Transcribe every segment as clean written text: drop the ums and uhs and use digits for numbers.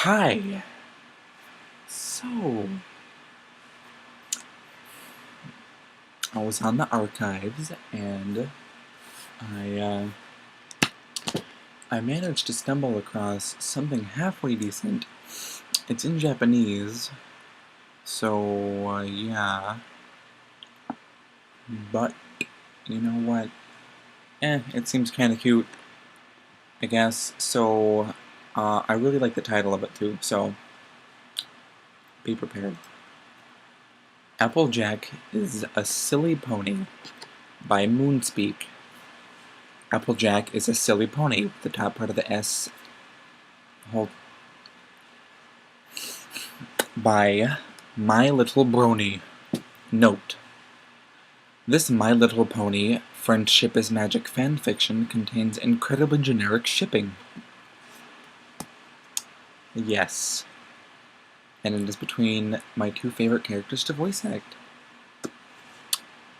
Hi. So, I was on the archives and I uh, I managed to stumble across something halfway decent. It's in Japanese, so yeah. But you know what? It seems kind of cute, I guess. So I really like the title of it too. So be prepared. Applejack is a Silly Pony by Moonspeak. Applejack is a silly pony. The top part of the S. Hold. By My Little Brony. Note: this My Little Pony Friendship is Magic fanfiction contains incredibly generic shipping. Yes. And it is between my two favorite characters to voice act.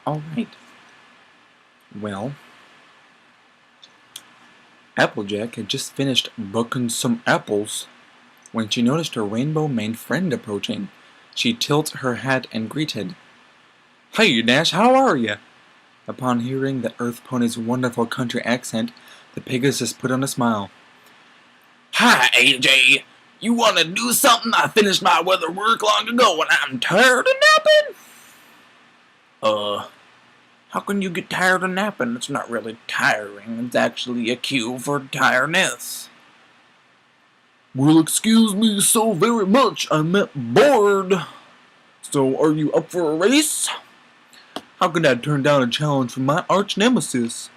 Alright. Well, Applejack had just finished bucking some apples when she noticed her rainbow-maned friend approaching. She tilted her hat and greeted, "Hey, Dash, how are you?" Upon hearing the Earth Pony's wonderful country accent, the Pegasus put on a smile. "Hi, AJ. You want to do something? I finished my weather work long ago and I'm tired of napping." How can you get tired of napping? It's not really tiring. It's actually a cue for tiredness. "Well, excuse me so very much. I'm bored. So, are you up for a race?" How could I turn down a challenge from my arch nemesis?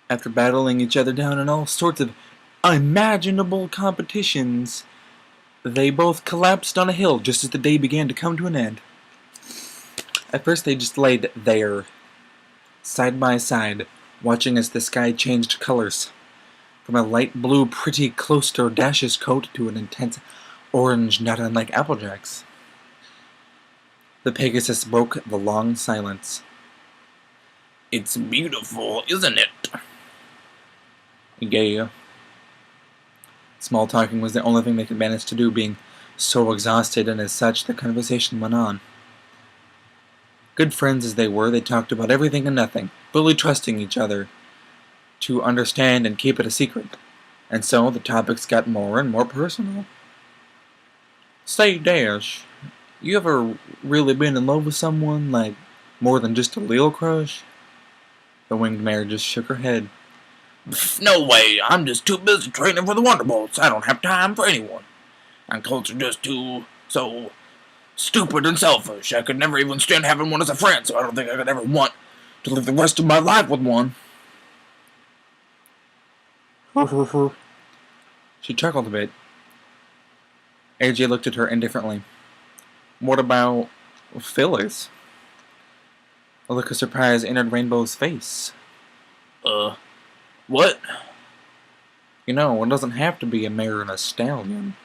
After battling each other down in all sorts of unimaginable competitions, they both collapsed on a hill just as the day began to come to an end. At first they just laid there, side by side, watching as the sky changed colors, from a light blue pretty close to Dash's coat to an intense orange not unlike Applejack's. The Pegasus broke the long silence. "It's beautiful, isn't it?" "Yeah." Small talking was the only thing they could manage to do, being so exhausted, and as such, the conversation went on. Good friends as they were, they talked about everything and nothing, fully trusting each other to understand and keep it a secret. And so the topics got more and more personal. "Say, Dash, you ever really been in love with someone, like, more than just a little crush?" The winged mare just shook her head. "No way, I'm just too busy training for the Wonderbolts. I don't have time for anyone. And cults are just so stupid and selfish. I could never even stand having one as a friend, so I don't think I could ever want to live the rest of my life with one." She chuckled a bit. AJ looked at her indifferently. "What about Phyllis?" A look of surprise entered Rainbow's face. What?" "You know, it doesn't have to be a mare and a stallion."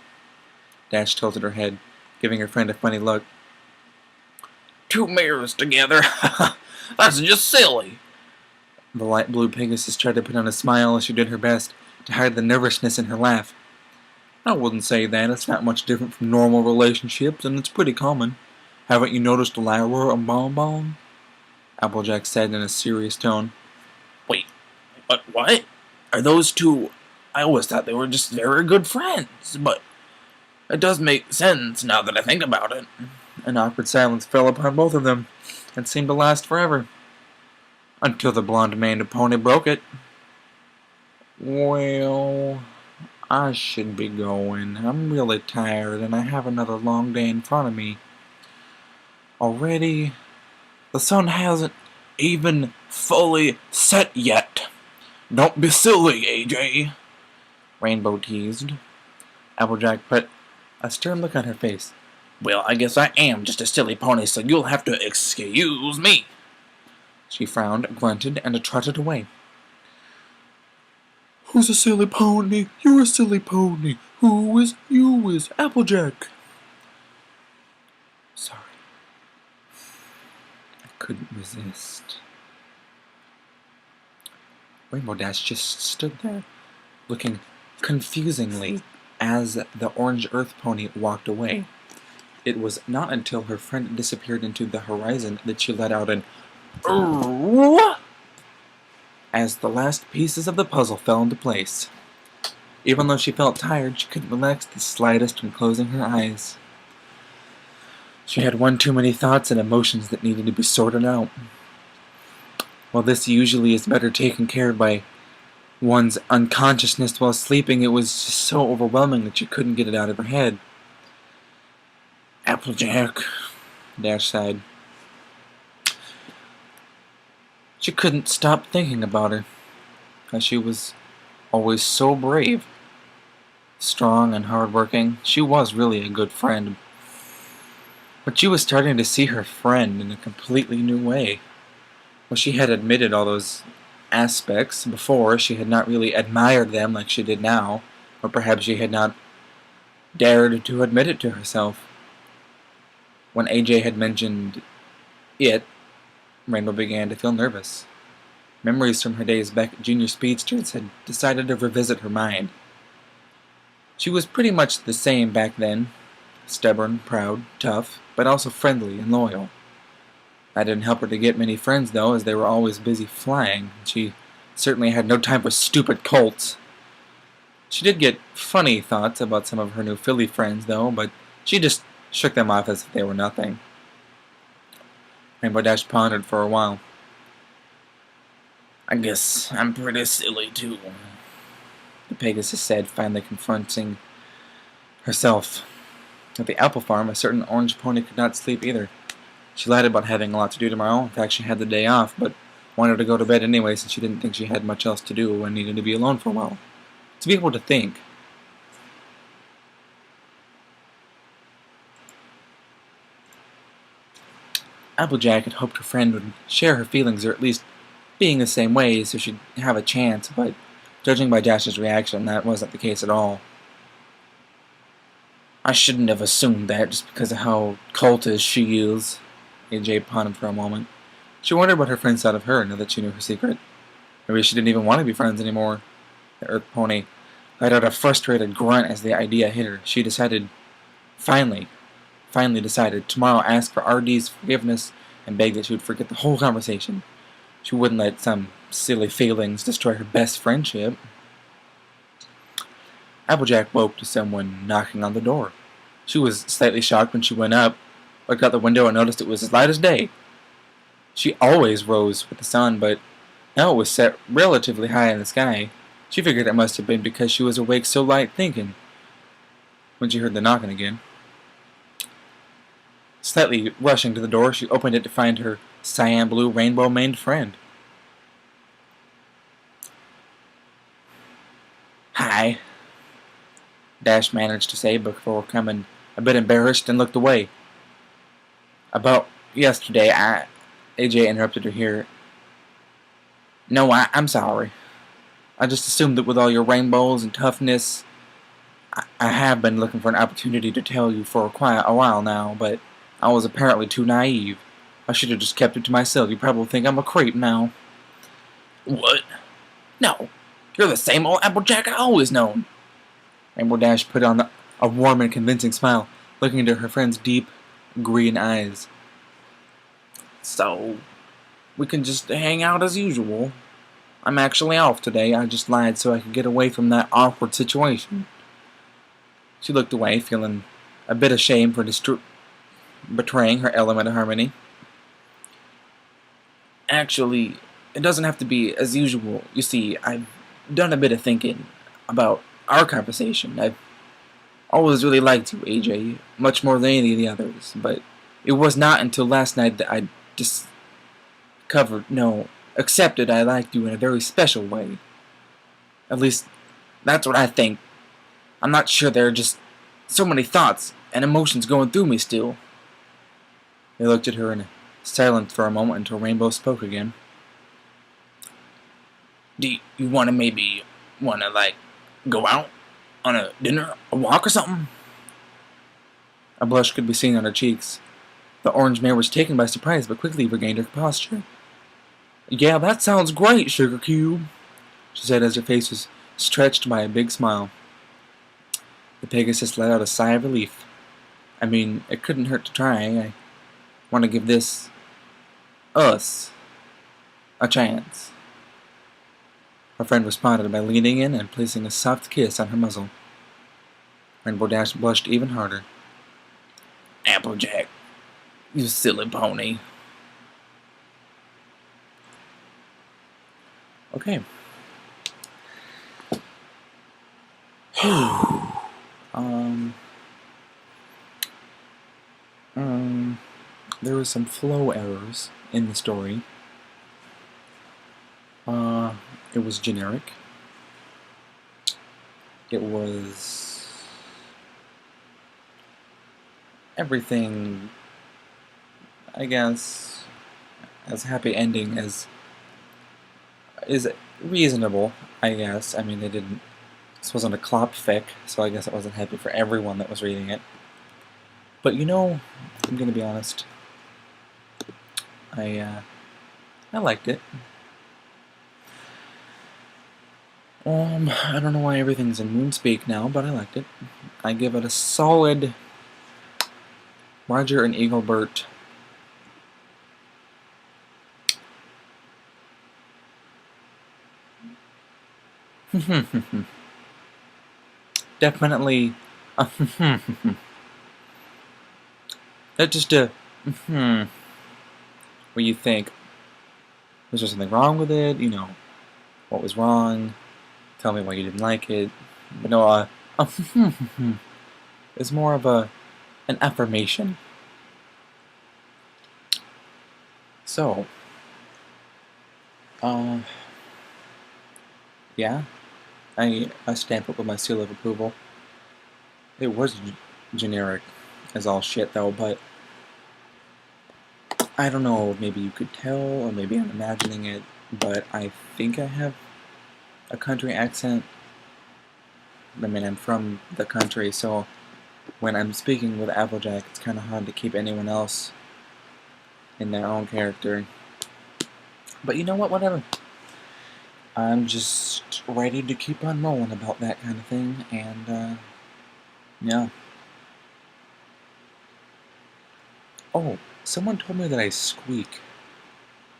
Dash tilted her head, giving her friend a funny look. "Two mares together? That's just silly." The light blue Pegasus tried to put on a smile as she did her best to hide the nervousness in her laugh. "I wouldn't say that. It's not much different from normal relationships, and it's pretty common. Haven't you noticed Lyra and Bonbon?" Applejack said in a serious tone. "Wait, what? Are those two? I always thought they were just very good friends, but it does make sense now that I think about it." An awkward silence fell upon both of them, and seemed to last forever. Until the blonde-maned pony broke it. "Well, I should be going. I'm really tired, and I have another long day in front of me. Already, the sun hasn't even fully set yet. Don't be silly, AJ," Rainbow teased. Applejack put a stern look on her face. "Well, I guess I am just a silly pony, so you'll have to excuse me." She frowned, grunted, and trotted away. "Who's a silly pony? You're a silly pony. Who is you is Applejack." Sorry. I couldn't resist. Rainbow Dash just stood there, looking confusingly as the orange earth pony walked away. It was not until her friend disappeared into the horizon that she let out an "Urgh" as the last pieces of the puzzle fell into place. Even though she felt tired, she couldn't relax the slightest when closing her eyes. She had one too many thoughts and emotions that needed to be sorted out. While this usually is better taken care of by one's unconsciousness while sleeping, it was just so overwhelming that she couldn't get it out of her head. Applejack, Dash sighed. She couldn't stop thinking about her, as she was always so brave, strong and hardworking. She was really a good friend, but she was starting to see her friend in a completely new way. Well, she had admitted all those aspects before. She had not really admired them like she did now, or perhaps she had not dared to admit it to herself. When AJ had mentioned it, Rainbow began to feel nervous. Memories from her days back at Junior Speedsters had decided to revisit her mind. She was pretty much the same back then, stubborn, proud, tough, but also friendly and loyal. That didn't help her to get many friends, though, as they were always busy flying. She certainly had no time for stupid colts. She did get funny thoughts about some of her new Philly friends, though, but she just shook them off as if they were nothing. Rainbow Dash pondered for a while. I guess I'm pretty silly, too, the Pegasus said, finally confronting herself. At the apple farm, a certain orange pony could not sleep either. She lied about having a lot to do tomorrow. In fact, she had the day off, but wanted to go to bed anyway since she didn't think she had much else to do and needed to be alone for a while. To be able to think. Applejack had hoped her friend would share her feelings, or at least being the same way, so she'd have a chance, but judging by Dash's reaction, that wasn't the case at all. I shouldn't have assumed that just because of how cultish she is, AJ pondered for a moment. She wondered what her friends thought of her now that she knew her secret. Maybe she didn't even want to be friends anymore. The Earth Pony let out a frustrated grunt as the idea hit her. She decided, finally decided, tomorrow ask for RD's forgiveness and beg that she would forget the whole conversation. She wouldn't let some silly feelings destroy her best friendship. Applejack woke to someone knocking on the door. She was slightly shocked when she went up, looked out the window and noticed it was as light as day. She always rose with the sun, but now it was set relatively high in the sky. She figured it must have been because she was awake so light thinking when she heard the knocking again. Slightly rushing to the door, she opened it to find her cyan blue rainbow-maned friend. Hi, Dash managed to say before becoming a bit embarrassed and looked away. About yesterday, AJ interrupted her here. No, I'm sorry. I just assumed that with all your rainbows and toughness, I have been looking for an opportunity to tell you for quite a while now, but I was apparently too naive. I should have just kept it to myself. You probably think I'm a creep now. What? No, you're the same old Applejack I always known. Rainbow Dash put on a warm and convincing smile, looking into her friend's deep, green eyes. So, we can just hang out as usual. I'm actually off today. I just lied so I could get away from that awkward situation. She looked away, feeling a bit ashamed for betraying her element of harmony. Actually, it doesn't have to be as usual. You see, I've done a bit of thinking about our conversation. I've always really liked you, AJ, much more than any of the others, but it was not until last night that I accepted I liked you in a very special way. At least, that's what I think. I'm not sure, there are just so many thoughts and emotions going through me still. They looked at her in silence for a moment until Rainbow spoke again. Do you want to go out on a dinner, a walk or something? A blush could be seen on her cheeks. The orange mare was taken by surprise but quickly regained her posture. Yeah, that sounds great, Sugar Cube, she said as her face was stretched by a big smile. The Pegasus let out a sigh of relief. I mean, it couldn't hurt to try. I want to give us, a chance. Her friend responded by leaning in and placing a soft kiss on her muzzle. Rainbow Dash blushed even harder. Applejack, you silly pony. Okay. There were some flow errors in the story. It was generic. It was everything, I guess, as happy ending as is reasonable, I guess. I mean, this wasn't a clop fic, so I guess it wasn't happy for everyone that was reading it. But you know, I'm gonna be honest, I liked it. I don't know why everything's in Moonspeak now, but I liked it. I give it a solid Roger and Eaglebert. Definitely. That's just a where you think, was there something wrong with it? You know, what was wrong? Tell me why you didn't like it. But no, it's more of an affirmation. So, yeah, I stamp it with my seal of approval. It was generic as all shit though, but I don't know, maybe you could tell, or maybe I'm imagining it, but I think I have a country accent. I mean, I'm from the country, so when I'm speaking with Applejack, it's kind of hard to keep anyone else in their own character. But you know what, whatever. I'm just ready to keep on rolling about that kind of thing, and, yeah. Oh, someone told me that I squeak,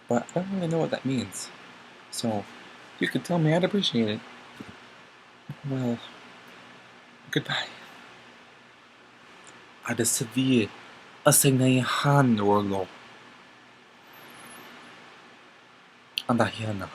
but I don't really know what that means. So, if you could tell me, I'd appreciate it. Well, goodbye. Ada severe asignahan orlo. Andahyana.